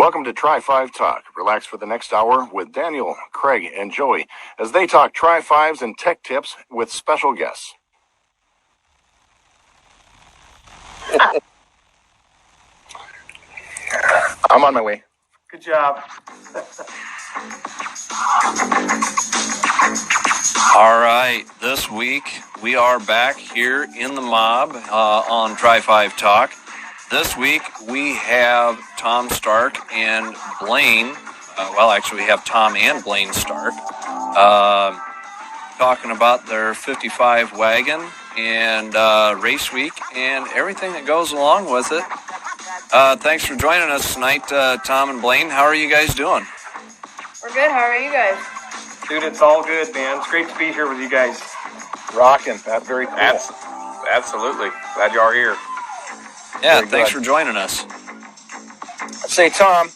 Welcome to Tri-5 Talk. Relax for the next hour with Daniel, Craig, and Joey as they talk Tri-5s and tech tips with special guests. I'm on my way. Good job. All right, this week we are back here in the mob on Tri-5 Talk. This week we have Tom Stark and Blayne. We have Tom and Blayne Stark talking about their 55 wagon and race week and everything that goes along with it. Thanks for joining us tonight, Tom and Blayne. How are you guys doing? We're good. How are you guys? Dude, it's all good, man. It's great to be here with you guys. Rocking. That's very cool. Absolutely. Glad you are here. Yeah, Very thanks good. for joining us. Say, Tom,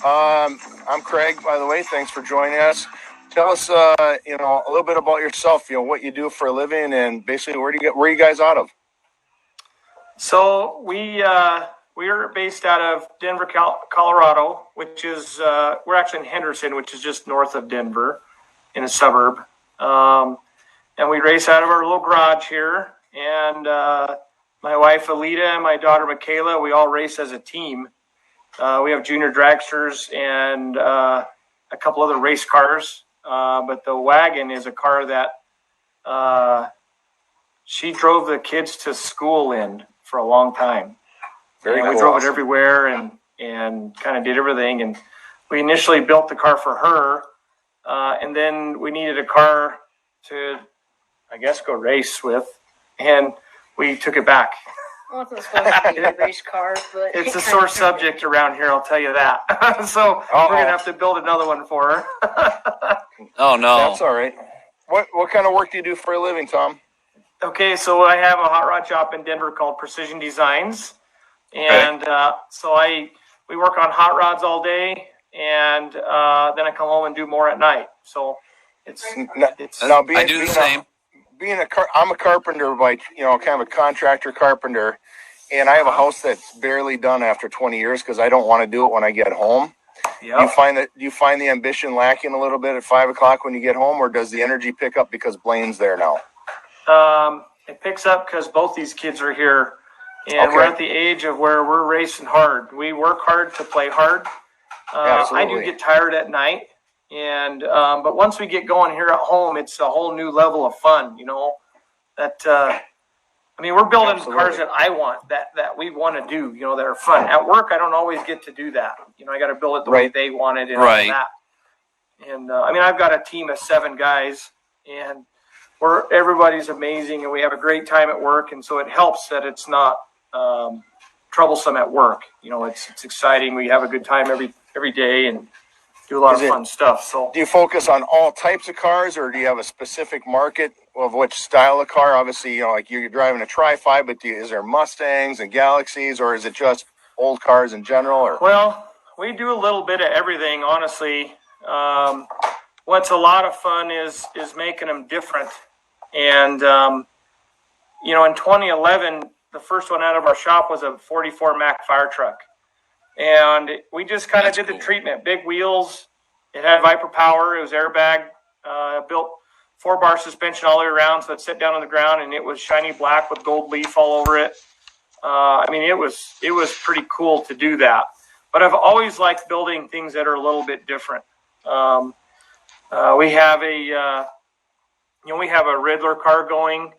I'm Craig, by the way. Thanks for joining us. Tell us, a little bit about yourself, what you do for a living, and basically where are you guys out of? So we are based out of Denver, Colorado, which is we're actually in Henderson, which is just north of Denver, in a suburb. And we race out of our little garage here. And my wife Alita and my daughter Michaela, we all race as a team. We have junior dragsters and a couple other race cars. But the wagon is a car that she drove the kids to school in for a long time. Very cool. We drove it everywhere and kind of did everything. And we initially built the car for her. And then we needed a car to, I guess, go race with. And we took it back. Well, it's not supposed to be a race car, but It's a sore subject around here, I'll tell you that. So we're going to have to build another one for her. Oh, no. That's all right. What kind of work do you do for a living, Tom? Okay, so I have a hot rod shop in Denver called Precision Designs. And we work on hot rods all day, and then I come home and do more at night. So it's Now, I do the same. I'm a carpenter by, kind of a contractor carpenter, and I have a house that's barely done after 20 years because I don't want to do it when I get home. Yep. Do you find the ambition lacking a little bit at 5 o'clock when you get home, or does the energy pick up because Blayne's there now? It picks up because both these kids are here, and we're at the age of where we're racing hard. We work hard to play hard. I do get tired at night. And but once we get going here at home, it's a whole new level of fun, we're building cars that I want, that we want to do, that are fun. At work, I don't always get to do that. I got to build it the way they want it and all that. And I've got a team of 7 guys, and everybody's amazing, and we have a great time at work. And so it helps that it's not troublesome at work. It's exciting. We have a good time every day, and do a lot of fun stuff. So, do you focus on all types of cars, or do you have a specific market of which style of car? Obviously, like you're driving a Tri-5, but is there Mustangs and Galaxies, or is it just old cars in general? Or well, we do a little bit of everything, honestly. What's a lot of fun is making them different. And in 2011, the first one out of our shop was a 44 Mack fire truck. And we just kind of did the treatment. Big wheels. It had Viper power. It was airbag. Built 4-bar suspension all the way around, so it sit down on the ground, and it was shiny black with gold leaf all over it. It was pretty cool to do that. But I've always liked building things that are a little bit different. We have a Riddler car going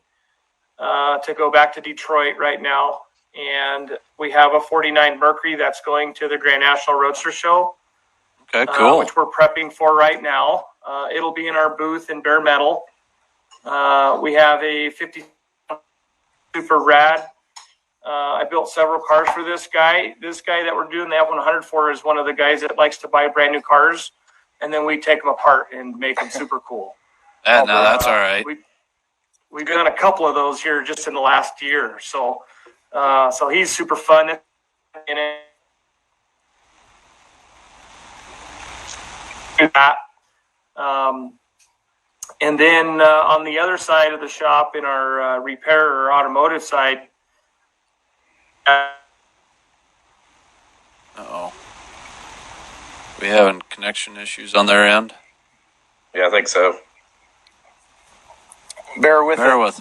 to go back to Detroit right now. And we have a 49 Mercury that's going to the Grand National Roadster Show. Okay, cool. Which we're prepping for right now. It'll be in our booth in bare metal. We have a 50 super rad. I built several cars for this guy. This guy that we're doing the F100 for is one of the guys that likes to buy brand new cars, and then we take them apart and make them super cool. That's all right. We've done a couple of those here just in the last year. So he's super fun in it. And then on the other side of the shop, in our repair or automotive side, We having connection issues on their end? Yeah, I think so. Bear with us.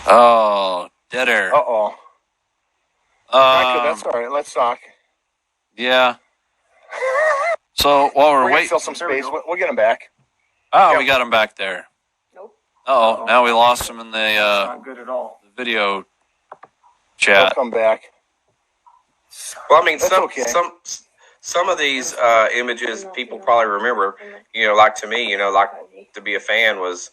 Oh, dead air. Uh-oh. That's all right. Let's talk. Yeah. So while we're gonna waiting, fill some space. We'll get him back. Oh, we got him back there. Nope. Oh, now we lost him in the Not good at all. video He'll chat. come back. Well, I mean, That's okay. some of these images people probably remember. Like to me, like to be a fan was,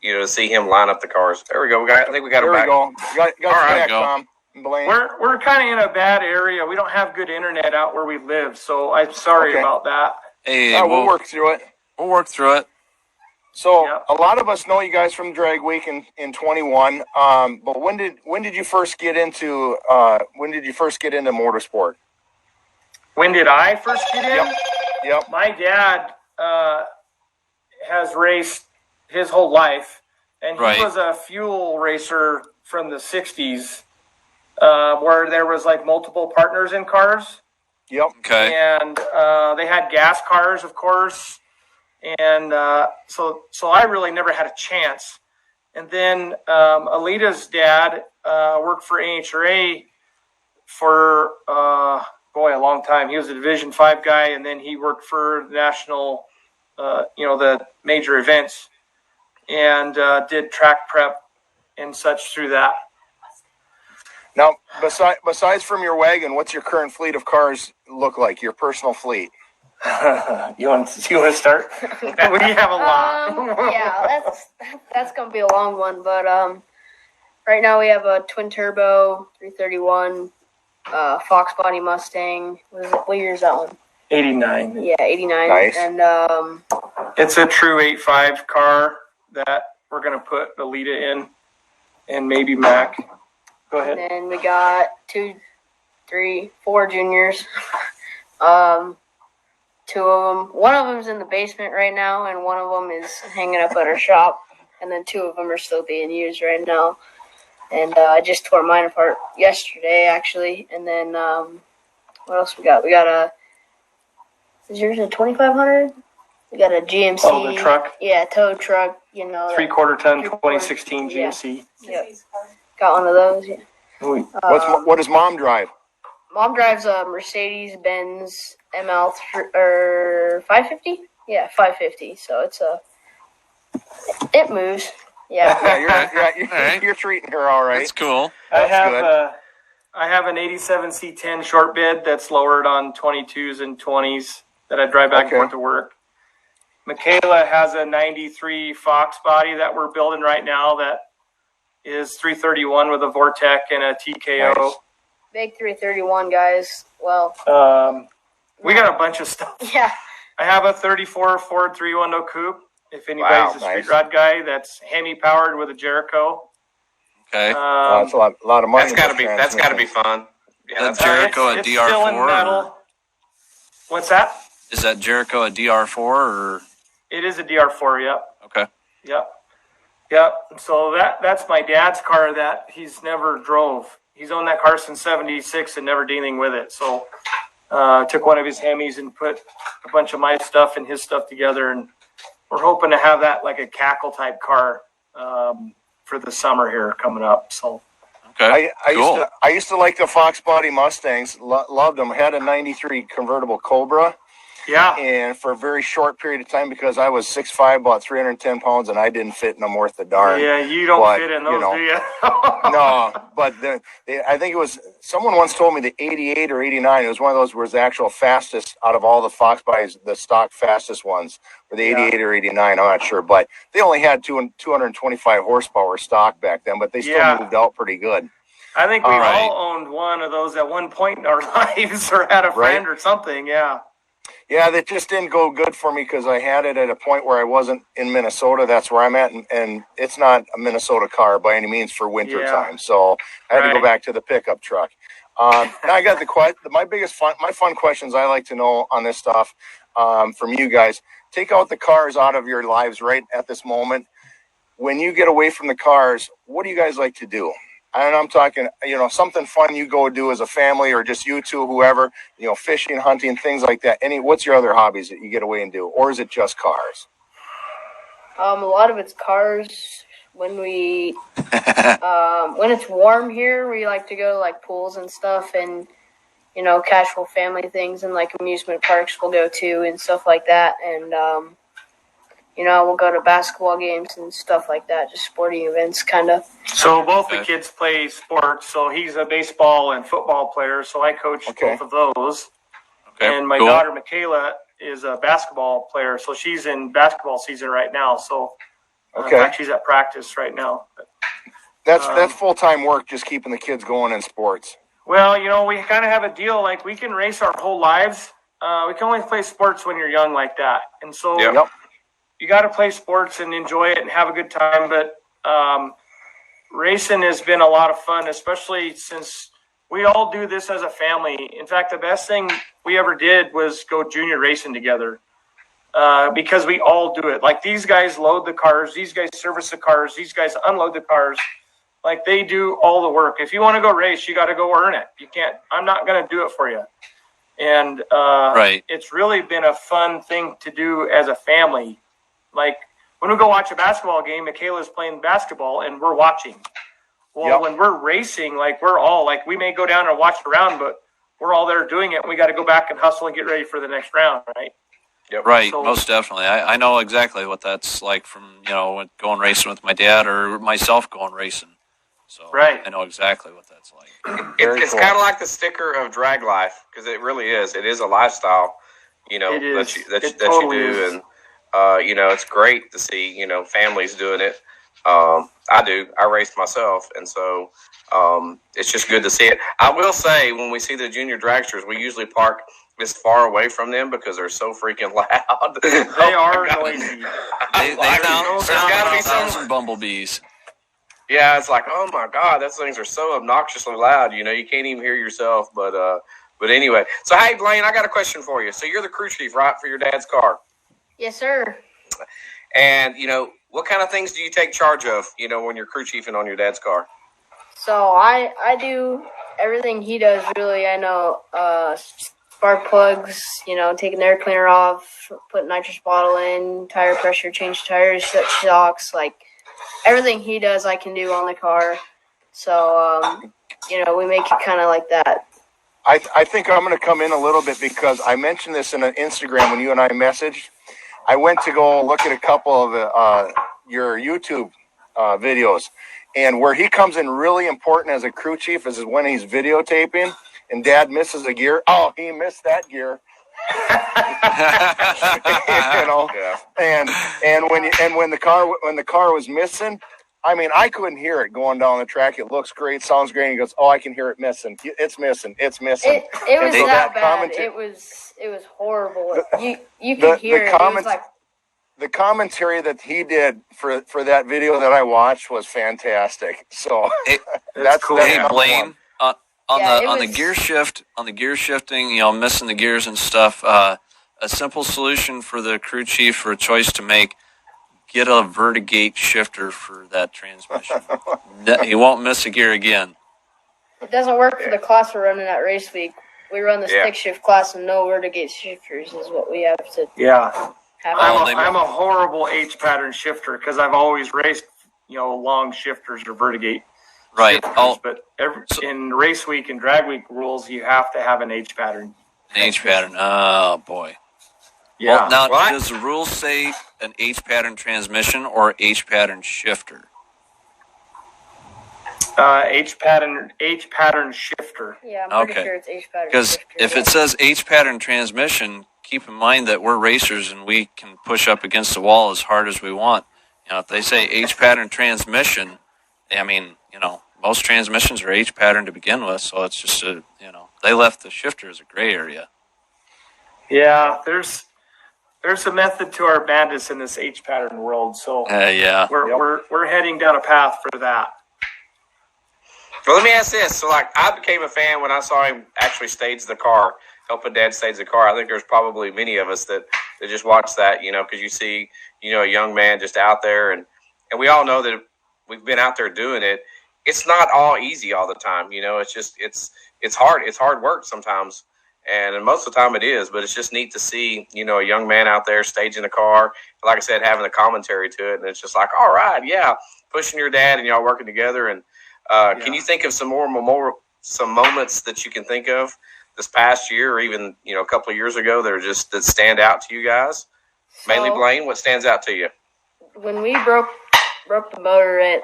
to see him line up the cars. There we go. I think we got him There we back. go. Got All right, back, go. Tom and Blayne. We're kind of in a bad area. We don't have good internet out where we live, so I'm sorry Okay. about that. Hey, We'll work through it. We'll work through it. So Yeah. a lot of us know you guys from Drag Week in 21. But when did you first get into motorsport? When did I first get in? Yep. My dad has raced his whole life, and he Right. was a fuel racer from the 60s, where there was like multiple partners in cars. Yep. Okay. And they had gas cars, of course, and so I really never had a chance. And then Alita's dad worked for NHRA for a long time. He was a Division 5 guy, and then he worked for national, the major events, and did track prep and such through that. Now, besides from your wagon, what's your current fleet of cars look like? Your personal fleet? You want to start? We have a lot. Yeah, that's gonna be a long one, but right now we have a twin turbo 331 Fox body Mustang. What year is that one? 89. Yeah, 89. Nice. And It's a true 8.5 car that we're gonna put Alita in, and maybe Mac. Go and ahead. then we got 2, 3, 4 juniors. Two of them. One of them's in the basement right now, and one of them is hanging up at our shop. And then 2 of them are still being used right now. And I just tore mine apart yesterday, actually. And then what else we got? We got is yours a 2500? We got a GMC. Oh, the truck. Yeah, tow truck. 3/4 ton, Three-quarter, 2016 yeah. GMC. Yep. Got one of those. Yeah. What does Mom drive? Mom drives a Mercedes-Benz ML or 550. Yeah, 550. So it moves. Yeah. Yeah, you're treating her all right. That's cool. I That's have an 87 C10 short bid that's lowered on 22s and 20s that I drive back and Okay. forth to work. Michaela has a 93 Fox body that we're building right now that is 331 with a Vortec and a TKO. Nice. Big 331 guys. Well, We got a bunch of stuff. yeah. I have a 34 Ford 310 coupe. If anybody's Wow, a street nice. rod guy, that's Hemi powered with a Jericho. Okay. That's a lot of money. That's got to be fun. Yeah, That Jericho a it's still in DR4? metal. Or What's that? is that Jericho a DR4 or? It is a DR4. Yep. Okay. Yep. So that's my dad's car that he's never drove. He's owned that car since '76 and never did anything with it. So took one of his Hemis and put a bunch of my stuff and his stuff together, and we're hoping to have that like a cackle type car for the summer here coming up. So Okay. Cool. I used to like the Fox body Mustangs. Loved them. Had a '93 convertible Cobra. yeah, And for a very short period of time, because I was 6'5", about 310 pounds, and I didn't fit in them worth a darn. yeah, you don't But, fit in you those, know, do you? No, but I think it was, someone once told me the 88 or 89, it was one of those where it's the actual fastest out of all the Fox bodies, the stock fastest ones, or the 88 or 89, I'm not sure. But they only had 225 horsepower stock back then, but they still Yeah. moved out pretty good. I think we All right. all owned one of those at one point in our lives, or had a friend or something. Yeah. Yeah, that just didn't go good for me because I had it at a point where I wasn't in Minnesota. That's where I'm at, and it's not a Minnesota car by any means for winter Yeah. time. So I had to go Right. back to the pickup truck. Now I got my fun questions I like to know on this stuff from you guys. Take out the cars out of your lives right at this moment. When you get away from the cars, what do you guys like to do? And I'm talking, something fun you go do as a family or just you two, whoever, fishing, hunting, things like that. What's your other hobbies that you get away and do? Or is it just cars? A lot of it's cars. When we, when it's warm here, we like to go to like pools and stuff, and casual family things and like amusement parks we'll go to and stuff like that. And we'll go to basketball games and stuff like that, just sporting events, kind of. So both the kids play sports. So he's a baseball and football player. So I coach both of those. Okay, and my daughter Michaela is a basketball player, so she's in basketball season right now. So in fact, she's at practice right now. That's full-time work, just keeping the kids going in sports. Well, we kind of have a deal. Like, we can race our whole lives. We can only play sports when you're young like that. And so you got to play sports and enjoy it and have a good time. But racing has been a lot of fun, especially since we all do this as a family. In fact, the best thing we ever did was go junior racing together because we all do it. Like, these guys load the cars. These guys service the cars. These guys unload the cars. Like, they do all the work. If you want to go race, you got to go earn it. You can't. I'm not going to do it for you. And it's really been a fun thing to do as a family. Like, when we go watch a basketball game, Michaela's playing basketball and we're watching. Well, when we're racing, like, we're all like, we may go down and watch the round, but we're all there doing it. And we got to go back and hustle and get ready for the next round, right? Yep. Right, so, most definitely. I know exactly what that's like from, going racing with my dad or myself going racing. So I know exactly what that's like. It's cool. Kind of like the sticker of drag life, because it really is. It is a lifestyle, that you do. And, it's great to see, families doing it. I do. I race myself. And so it's just good to see it. I will say, when we see the junior dragsters, we usually park this far away from them because they're so freaking loud. They are noisy. They got to be some bumblebees. Yeah, it's like, oh my God, those things are so obnoxiously loud. You can't even hear yourself. But anyway, so hey, Blayne, I got a question for you. So you're the crew chief, right, for your dad's car? Yes, sir. And what kind of things do you take charge of? When you're crew chiefing on your dad's car? So I do everything he does. Really, I know spark plugs. Taking the air cleaner off, putting nitrous bottle in, tire pressure, change tires, set shocks, like. Everything he does, I can do on the car. So, we make it kind of like that. I think I'm going to come in a little bit because I mentioned this in an Instagram when you and I messaged. I went to go look at a couple of your YouTube videos. And where he comes in really important as a crew chief is when he's videotaping and Dad misses a gear. Oh, he missed that gear. And when the car was missing, I mean, I couldn't hear it going down the track. It looks great, sounds great. And he goes, "Oh, I can hear it missing. It's missing. It's missing." It was that bad. It was horrible. You could hear it. It was like the commentary that he did for that video that I watched was fantastic. So that's cool. Hey, Blayne. On the gear shifting, missing the gears and stuff, a simple solution for the crew chief for a choice to make, get a Vertigate shifter for that transmission. He won't miss a gear again. It doesn't work for the class we're running at race week. We run the stick shift class and no Vertigate shifters is what we have to have. I'm a horrible H pattern shifter because I've always raced, long shifters or Vertigate. Right. But in race week and drag week rules, you have to have an H pattern. An H pattern. Oh, boy. Yeah. Well, now, does the rules say an H pattern transmission or H pattern shifter? H pattern shifter. Yeah, I'm pretty sure it's H pattern. Because if it says H pattern transmission, keep in mind that we're racers and we can push up against the wall as hard as we want. If they say H pattern transmission, I mean, most transmissions are H pattern to begin with, so it's just they left the shifter as a gray area. Yeah, there's a method to our madness in this H pattern world, so we're heading down a path for that. Well, let me ask this. So, I became a fan when I saw him actually stage the car, helping Dad stage the car. I think there's probably many of us that just watch that, because you see, a young man just out there, and we all know that we've been out there doing it. it's not all easy all the time. It's just it's hard. It's hard work sometimes, and most of the time it is. But it's just neat to see a young man out there staging a car. Like I said, having a commentary to it, and it's just like, all right, yeah, pushing your dad and y'all working together. And can you think of some moments that you can think of this past year, or even a couple of years ago that stand out to you guys? Mainly Blayne, what stands out to you? When we broke the motor at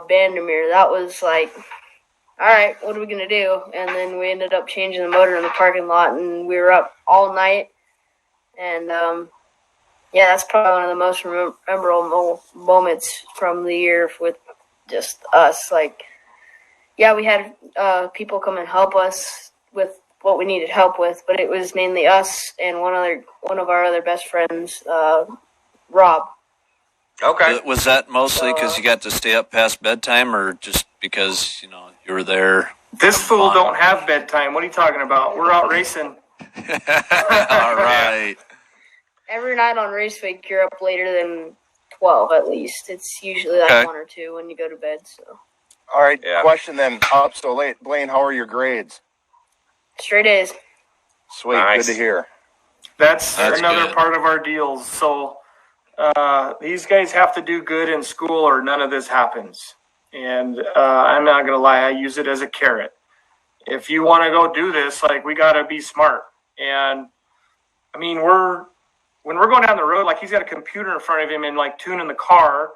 Vandermeer, that was like, all right, what are we going to do? And then we ended up changing the motor in the parking lot, and we were up all night. And, that's probably one of the most memorable moments from the year with just us. Like, we had people come and help us with what we needed help with, but it was mainly us and one of our other best friends, Rob. Okay. Was that mostly because you got to stay up past bedtime, or just because you were there? This fool don't have bedtime. What are you talking about? We're out racing. All right. Every night on race week, you're up later than 12 at least. It's usually like 1 or 2 when you go to bed. So. All right. Yeah. Question then. Up so late, Blayne. How are your grades? Straight A's. Sweet. Nice. Good to hear. That's another good. part of our deals. So these guys have to do good in school, or none of this happens. And I'm not going to lie, I use it as a carrot. If you want to go do this, like, we got to be smart. And I mean, when we're going down the road, like, he's got a computer in front of him and like tuning the car.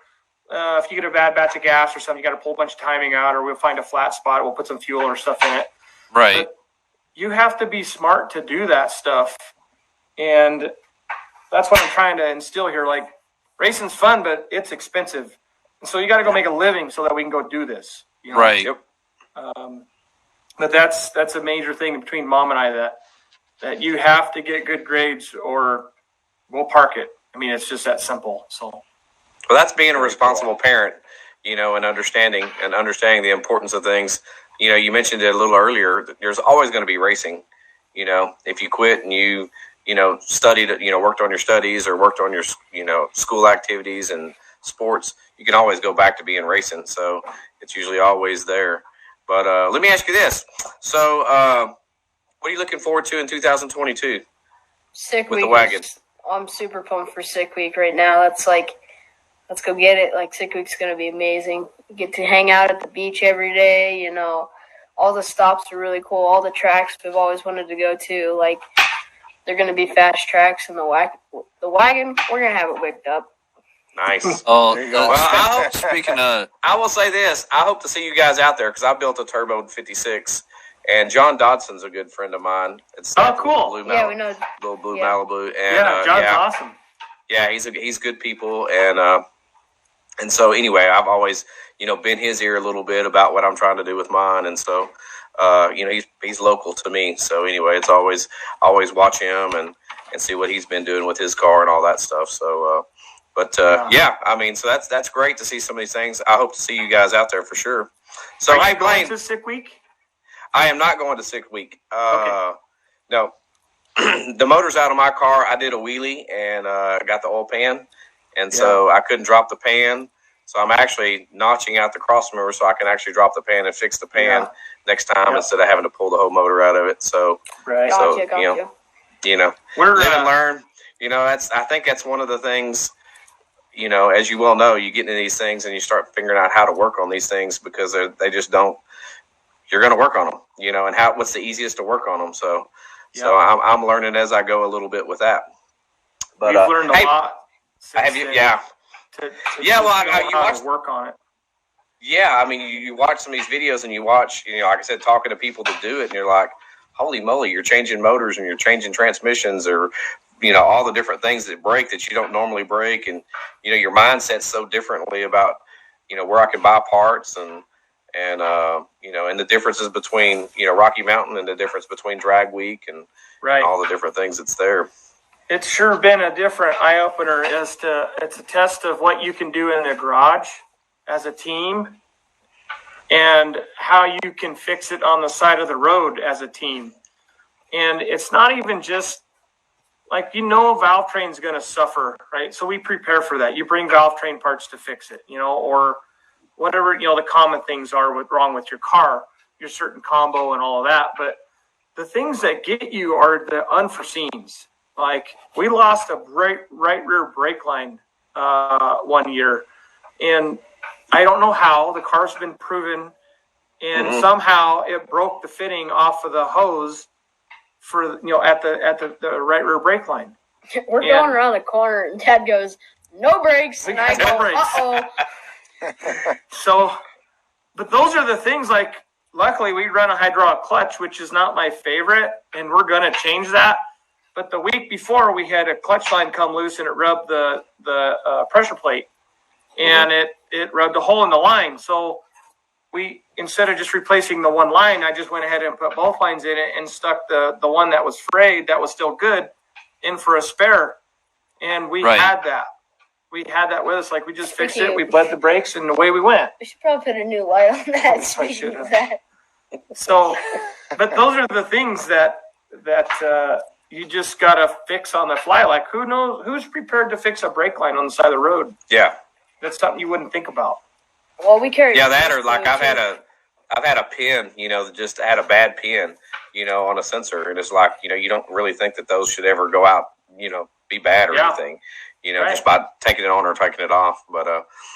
If you get a bad batch of gas or something, you got to pull a bunch of timing out, or we'll find a flat spot. We'll put some fuel or stuff in it. Right. But you have to be smart to do that stuff. And that's what I'm trying to instill here. Like, racing's fun, but it's expensive. And so you got to go make a living so that we can go do this. Right. Yep. But that's a major thing between Mom and I, that you have to get good grades or we'll park it. I mean, it's just that simple. So, well, that's being a responsible parent, and understanding the importance of things. You mentioned it a little earlier. There's always going to be racing. If you quit and you studied, worked on your studies or worked on your, school activities and sports, you can always go back to being racing. So it's usually always there. But let me ask you this. So what are you looking forward to in 2022? Sick with week. The wagon? I'm super pumped for Sick Week right now. That's like, let's go get it. Like, Sick Week's going to be amazing. You get to hang out at the beach every day. All the stops are really cool. All the tracks we've always wanted to go to. Like, they're going to be fast tracks, and the wagon, we're going to have it wicked up. Nice. Oh, well, speaking of, I will say this: I hope to see you guys out there because I built a turbo 56, and John Dodson's a good friend of mine. It's cool. We know. Little Blue Malibu, and John's awesome. Yeah, he's good people, and so anyway, I've always been his ear a little bit about what I'm trying to do with mine, and so he's local to me. So anyway, it's always watch him and see what he's been doing with his car and all that stuff. So. I mean, so that's great to see some of these things. I hope to see you guys out there for sure. So, hey, Blayne, to Sick Week? I am not going to Sick Week. Okay. No, the motor's out of my car. I did a wheelie and got the oil pan, and so I couldn't drop the pan. So I'm actually notching out the cross member so I can actually drop the pan and fix the pan next time instead of having to pull the whole motor out of it. So, right. So Gotcha. We're live and learn. I think that's one of the things. As you well know, you get into these things and you start figuring out how to work on these things because they just don't. You're going to work on them, and what's the easiest to work on them. So I'm learning as I go a little bit with that. But we've learned a lot. Have you? Yeah. You watch work on it. Yeah, I mean, you watch some of these videos and you watch, like I said, talking to people that do it, and you're like, holy moly, you're changing motors and you're changing transmissions or. All the different things that break that you don't normally break. And, your mindset's so differently about, where I can buy parts and the differences between, Rocky Mountain and the difference between Drag Week and all the different things that's there. It's sure been a different eye opener it's a test of what you can do in the garage as a team and how you can fix it on the side of the road as a team. And it's not even just, like, valve train's going to suffer, right? So we prepare for that. You bring valve train parts to fix it, or whatever, the common things are wrong with your car, your certain combo and all of that. But the things that get you are the unforeseens. Like we lost a right rear brake line 1 year, and I don't know how. The car's been proven, and somehow it broke the fitting off of the hose for at the right rear brake line. We're going around the corner, and Dad goes, "No brakes," and I go, "Uh-oh." So, but those are the things. Like, luckily, we run a hydraulic clutch, which is not my favorite, and we're going to change that. But the week before, we had a clutch line come loose, and it rubbed the pressure plate, and it rubbed a hole in the line. So we, instead of just replacing the one line, I just went ahead and put both lines in it and stuck the one that was frayed, that was still good, in for a spare. And we had that. We had that with us. Like, we just fixed it. We bled the brakes, and away we went. We should probably put a new light on that. Speaking of that. So, but those are the things that you just got to fix on the fly. Like, who knows? Who's prepared to fix a brake line on the side of the road? Yeah. That's something you wouldn't think about. Well, we carry. Yeah, that, or like I've had a pin, that just had a bad pin, on a sensor, and it's like, you don't really think that those should ever go out, be bad or anything, just by taking it on or taking it off. But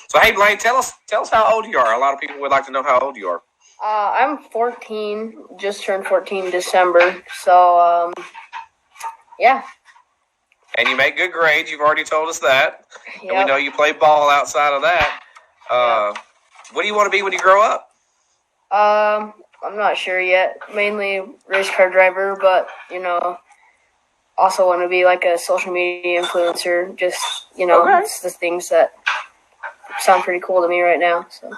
so hey, Blayne, tell us how old you are. A lot of people would like to know how old you are. I'm 14. Just turned 14 in December. So yeah. And you make good grades. You've already told us that. Yep. And we know you play ball outside of that. What do you want to be when you grow up? I'm not sure yet. Mainly race car driver, but also want to be like a social media influencer. Just it's the things that sound pretty cool to me right now. So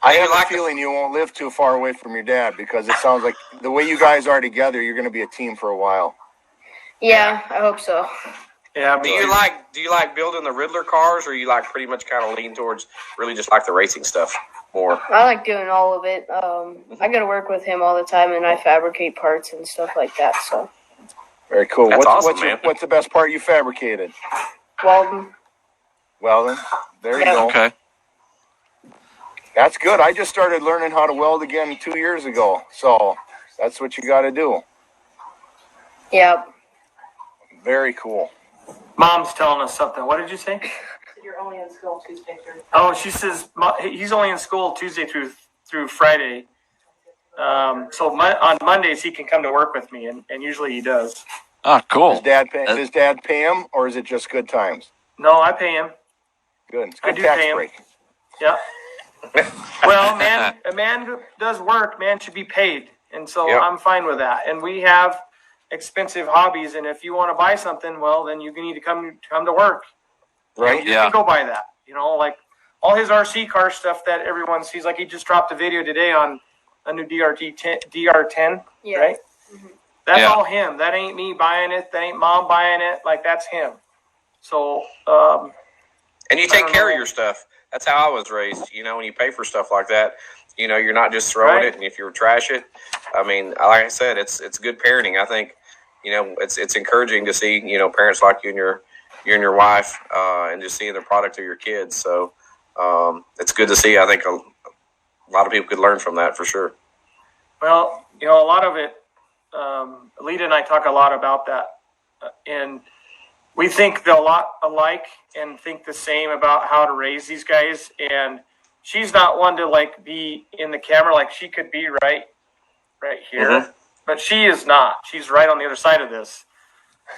I have a feeling you won't live too far away from your dad, because it sounds like the way you guys are together, you're going to be a team for a while. Yeah, I hope so. Yeah. Do you like building the Riddler cars, or you like pretty much kind of lean towards really just like the racing stuff more? I like doing all of it. I go to work with him all the time, and I fabricate parts and stuff like that. So very cool. That's awesome, man. What's the best part you fabricated? welding. Welding. There you go. Okay. That's good. I just started learning how to weld again 2 years ago. So that's what you got to do. Yep. Very cool. Mom's telling us something. What did you say? You're only in school Tuesday through. Oh, she says he's only in school Tuesday through Friday. So on Mondays he can come to work with me, and usually he does. Ah, cool. Does Dad pay him, or is it just good times? No, I pay him. Good. It's I good do tax pay him. break. Yeah. Well, a man who does work, should be paid, and so I'm fine with that. And we have expensive hobbies, and if you want to buy something, well, then you need to come to work. Right? You can go buy that. Like all his RC car stuff that everyone sees. Like, he just dropped a video today on a new DR10, Yeah. right? Mm-hmm. That's all him. That ain't me buying it. That ain't Mom buying it. Like, that's him. So, and you take care of your stuff. That's how I was raised. When you pay for stuff like that, you're not just throwing it. And if you trash it, I mean, like I said, it's good parenting. I think, it's encouraging to see, parents like you and your wife, and just seeing the product of your kids. So, it's good to see. I think a lot of people could learn from that for sure. Well, a lot of it, Lita and I talk a lot about that, and we think a lot alike and think the same about how to raise these guys. And she's not one to like be in the camera. Like, she could be right here, but she is not. She's right on the other side of this.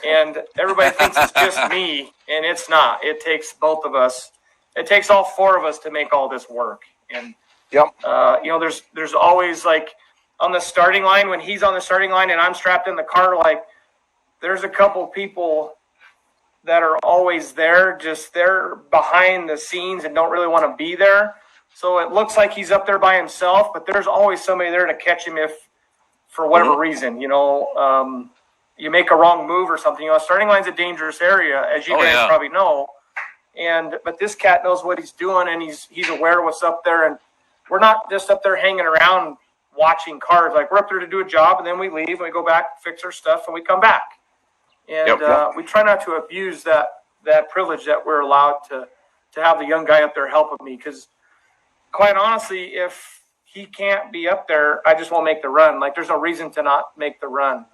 And everybody thinks it's just me, and it's not. It takes both of us. It takes all four of us to make all this work. And there's always, like, on the starting line, when he's on the starting line and I'm strapped in the car, like, there's a couple people that are always there, just they're behind the scenes and don't really want to be there. So it looks like he's up there by himself, but there's always somebody there to catch him if, for whatever reason, you make a wrong move or something. Starting line's a dangerous area, as you guys probably know. But this cat knows what he's doing, and he's aware of what's up there. And we're not just up there hanging around watching cars. Like, we're up there to do a job, and then we leave and we go back, fix our stuff, and we come back. And we try not to abuse that privilege that we're allowed to have the young guy up there helping me, because quite honestly, if he can't be up there, I just won't make the run. Like, there's no reason to not make the run.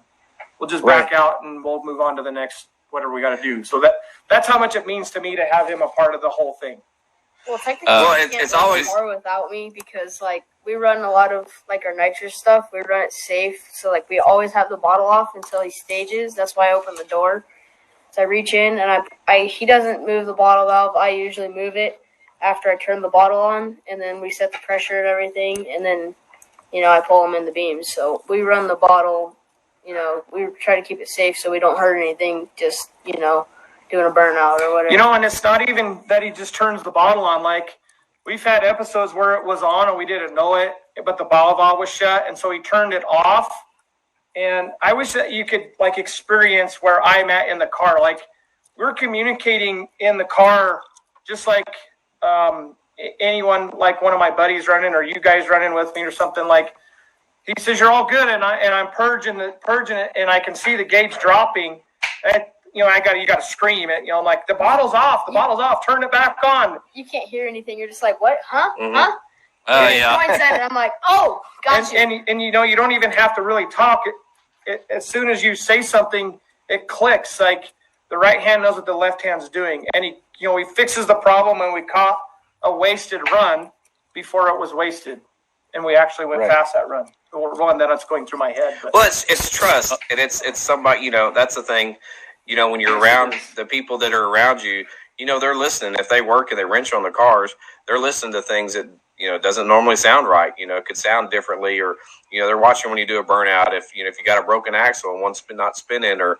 We'll just back out and we'll move on to the next whatever we got to do. So that's how much it means to me to have him a part of the whole thing. Well, technically, it's always more without me because like we run a lot of like our nitrous stuff. We run it safe, so like we always have the bottle off until he stages. That's why I open the door. So I reach in and he doesn't move the bottle valve. I usually move it after I turn the bottle on, and then we set the pressure and everything, and then I pull him in the beams. So we run the bottle. We try to keep it safe so we don't hurt anything. Just doing a burnout or whatever. And it's not even that he just turns the bottle on. Like, we've had episodes where it was on and we didn't know it, but the bottle valve was shut, and so he turned it off. And I wish that you could, like, experience where I'm at in the car. Like, we're communicating in the car just like anyone, like one of my buddies running or you guys running with me or something. Like, he says, you're all good, and I'm purging it, and I can see the gauge dropping. And you got to scream it. Like, the bottle's off, turn it back on. You can't hear anything. You're just like, what? Huh? Mm-hmm. Huh? Yeah. Points at it. I'm like, oh, gotcha. And you don't even have to really talk. As soon as you say something, it clicks. Like, the right hand knows what the left hand's doing, and he fixes the problem. And we caught a wasted run before it was wasted, and we actually went past that run. One that's going through my head. But. Well, it's trust, and it's somebody. That's the thing. When you're around the people that are around you, they're listening. If they work and they wrench on the cars, they're listening to things that doesn't normally sound right. It could sound differently, or they're watching when you do a burnout. If you got a broken axle and one's not spinning, or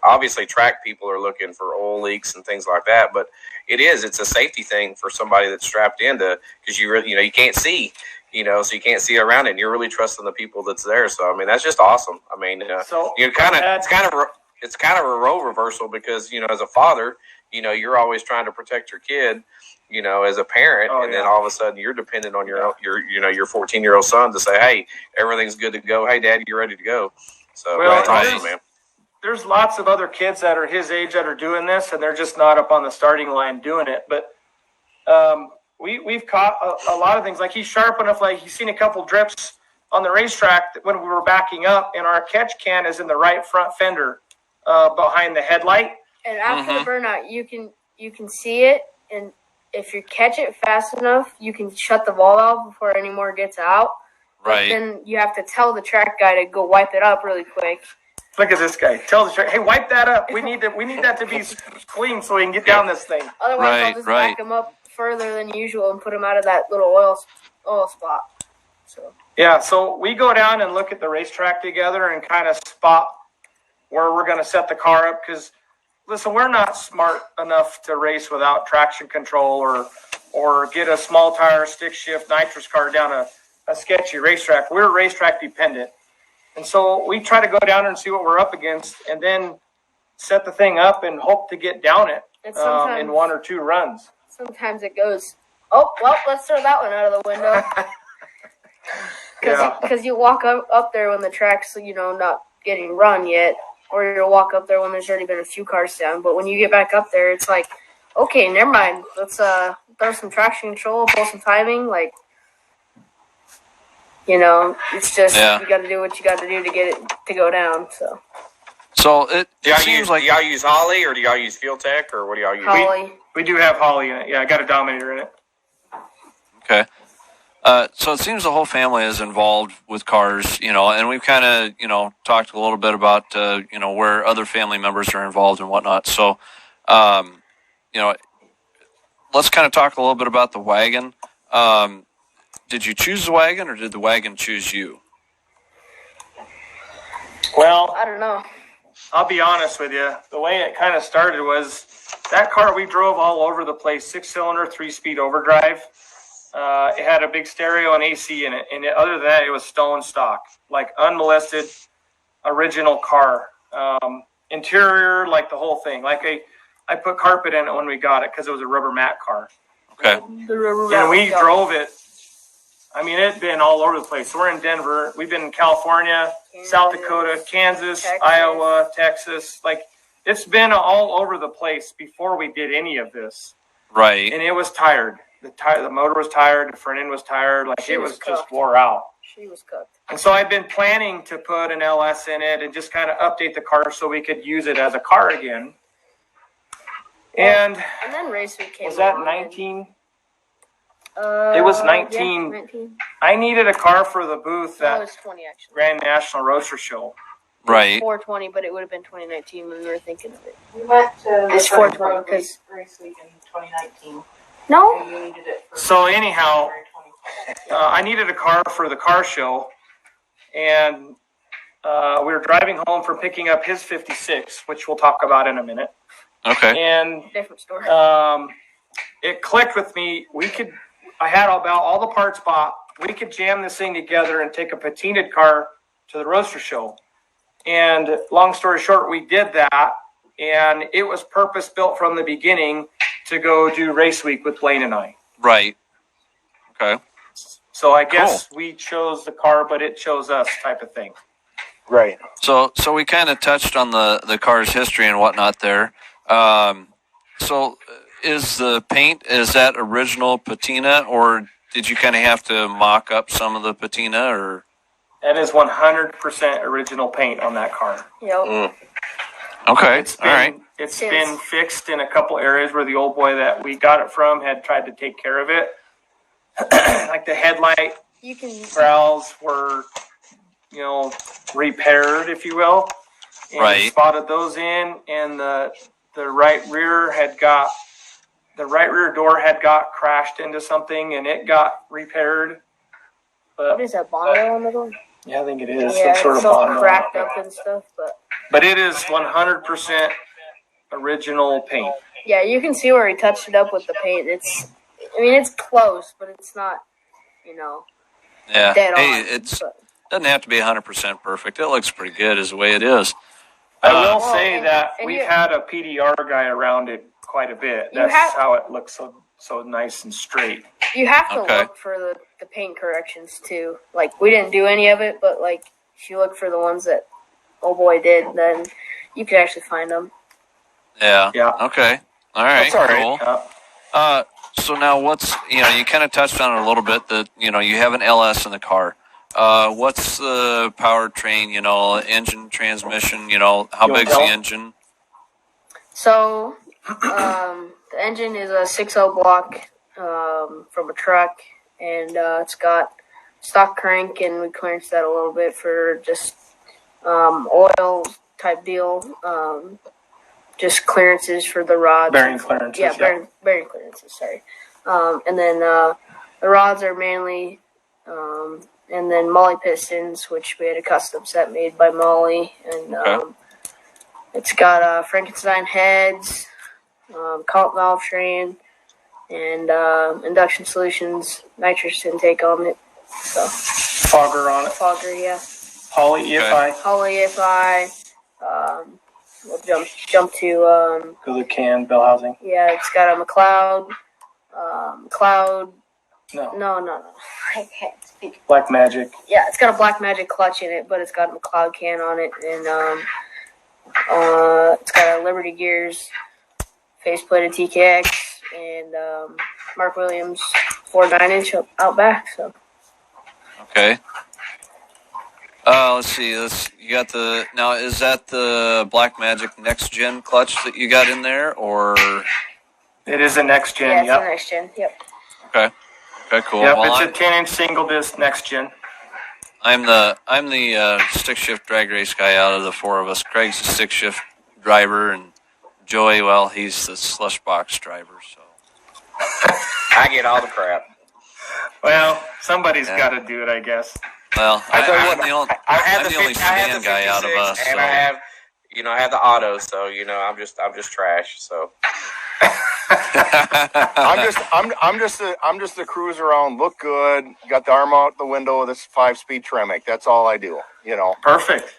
obviously track people are looking for oil leaks and things like that. But it's a safety thing for somebody that's strapped into, because you can't see. So you can't see around it, and you're really trusting the people that's there. So I mean, that's just awesome. I mean, it's kind of a role reversal, because as a father, you're always trying to protect your kid, as a parent, and then all of a sudden you're dependent on your 14-year-old son to say, hey, everything's good to go. Hey, Dad, you ready to go? So that's awesome, man. There's lots of other kids that are his age that are doing this, and they're just not up on the starting line doing it. But we've caught a lot of things. Like, he's sharp enough. Like, he's seen a couple drips on the racetrack when we were backing up, and our catch can is in the right front fender behind the headlight. And after the burnout, you can see it, and if you catch it fast enough, you can shut the valve before any more gets out. Right. But then you have to tell the track guy to go wipe it up really quick. Look at this guy. Tell the track, hey, wipe that up. We need that to be clean so we can get down this thing. Otherwise, I'll just back him up further than usual and put him out of that little oil spot. So we go down and look at the racetrack together and kind of spot where we're going to set the car up, because listen, we're not smart enough to race without traction control or get a small tire stick shift nitrous car down a sketchy racetrack. We're racetrack dependent, and so we try to go down and see what we're up against, and then set the thing up and hope to get down it in one or two runs. Sometimes it goes, oh well, let's throw that one out of the window. Because you walk up there when the track's not getting run yet, or you'll walk up there when there's already been a few cars down. But when you get back up there, it's like, okay, never mind. Let's throw some traction control, pull some timing. Like, it's just you got to do what you got to do to get it to go down. So it seems like, do y'all use Holly, or do y'all use Fuel Tech, or what do y'all use? Holly. We do have Holly in it. Yeah, I got a Dominator in it. Okay. So it seems the whole family is involved with cars, and we've kind of, talked a little bit about, where other family members are involved and whatnot. So, let's kind of talk a little bit about the wagon. Did you choose the wagon, or did the wagon choose you? Well, I don't know. I'll be honest with you. The way it kind of started was that car we drove all over the place, 6-cylinder, 3-speed overdrive. It had a big stereo and AC in it. And other than that, it was stone stock, like unmolested, original car. Interior, like the whole thing. Like I put carpet in it when we got it because it was a rubber mat car. Okay. The rubber mat. And we drove it. I mean, it'd been all over the place. So we're in Denver. We've been in California, South Dakota, Kansas, Texas. Iowa, Texas. Like, it's been all over the place before we did any of this. Right. And it was tired. the motor was tired, the front end was tired, like it was just wore out. She was cooked. And so I'd been planning to put an LS in it and just kind of update the car so we could use it as a car again. And then Race Week came. Was that 19? It was 19. Yeah, 19. I needed a car for the booth No, at it was 20 actually. Grand National Roadster Show. Right. 420, but it would have been 2019 when we were thinking of it. We went to It's the 420 because Race Week in 2019. no. And you needed it for So anyhow, February 2020. I needed a car for the car show, and we were driving home from picking up his 56, which we'll talk about in a minute. Okay. And Different story. it clicked with me. I had about all the parts bought. We could jam this thing together and take a patinaed car to the roadster show. And long story short, we did that, and it was purpose built from the beginning to go do Race Week with Blayne and I. Right. Okay. So I guess we chose the car, but it chose us, type of thing. Right. So we kind of touched on the car's history and whatnot there. So is the paint, is that original patina, or did you kind of have to mock up some of the patina, or? That is 100% original paint on that car. Yep. Okay. It's been fixed in a couple areas where the old boy that we got it from had tried to take care of it. Like the headlight growls were, repaired, if you will. And Right. spotted those in, and the right rear door had got crashed into something, and it got repaired. What is that, Bondo on the door? Yeah, I think it is. Yeah, some sort it's of all Bondo. cracked up and stuff, But it is 100% original paint. yeah, you can see where he touched it up with the paint. It's close, but it's not, Yeah. dead Hey, on. it But doesn't have to be 100% perfect. It looks pretty good as the way it is. I will say and- that and we've you- had a PDR guy around it quite a bit. You That's have- how it looks so nice and straight. you have to Okay. look for the paint corrections too. Like, we didn't do any of it, but like, if you look for the ones that old boy did, then you could actually find them. Yeah. Yeah. Okay. All right. That's all right. Cool. Yeah. So now what's, you kind of touched on it a little bit that, you have an LS in the car. What's the powertrain, engine, transmission, how You big's want the to engine? So, the engine is a 6.0 block from a truck, and it's got stock crank, and we clearance that a little bit for just oil type deal. Just clearances for the rods. Bearing clearances. Yeah, bearing clearances, sorry. And then the rods are mainly, and then Molly pistons, which we had a custom set made by Molly. And Okay. it's got Frankenstein heads, collet valve train, and induction solutions, nitrous intake on it. So, Fogger on it. fogger, yeah. Poly EFI. Holly EFI. We'll jump to Go to can, bell housing. yeah, it's got a McLeod, Cloud. No. No. I can't speak. Black Magic. Yeah, it's got a Black Magic clutch in it, but it's got a McLeod can on it, and it's got a Liberty Gears faceplated TKX and Mark Williams 4.9-inch out back. So Okay. Let's see. You got now. Is that the Black Magic Next Gen clutch that you got in there, or? It is a next gen. yeah, it's Yep. the next gen. Yep. Okay. Okay. Cool. Yep. Well, It's a 10-inch single disc next gen. I'm the stick shift drag race guy out of the four of us. Craig's the stick shift driver, and Joey, well, he's the slush box driver. So. I get all the crap. Well, somebody's Yeah. got to do it, I guess. Well, I tell you I'm what, I'm the only sedan guy out of 56, us. and So. I have the auto, so I'm just trash. So I'm just a cruise around, look good, got the arm out the window with this 5-speed Tremec. That's all I do, Perfect.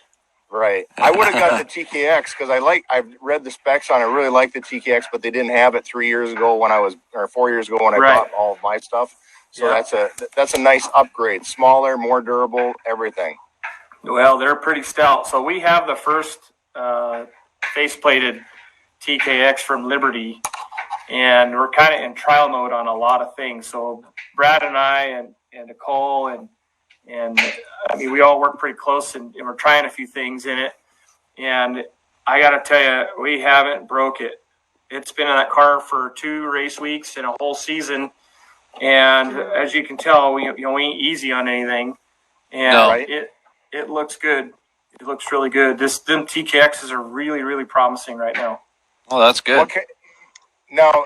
Right. I would have got the TKX because I've read the specs on it. I really like the TKX, but they didn't have it 4 years ago when I Right. bought all of my stuff. So Yeah. that's a nice upgrade. Smaller, more durable, everything. Well, they're pretty stout. So we have the first faceplated TKX from Liberty, and we're kind of in trial mode on a lot of things. So Brad and I and Nicole and I mean, we all work pretty close, and we're trying a few things in it. And I got to tell you, we haven't broke it. It's been in that car for 2 race weeks and a whole season. And as you can tell, we ain't easy on anything. And it looks good. It looks really good. Them TKXs are really, really promising right now. Well, that's good. Okay. Now,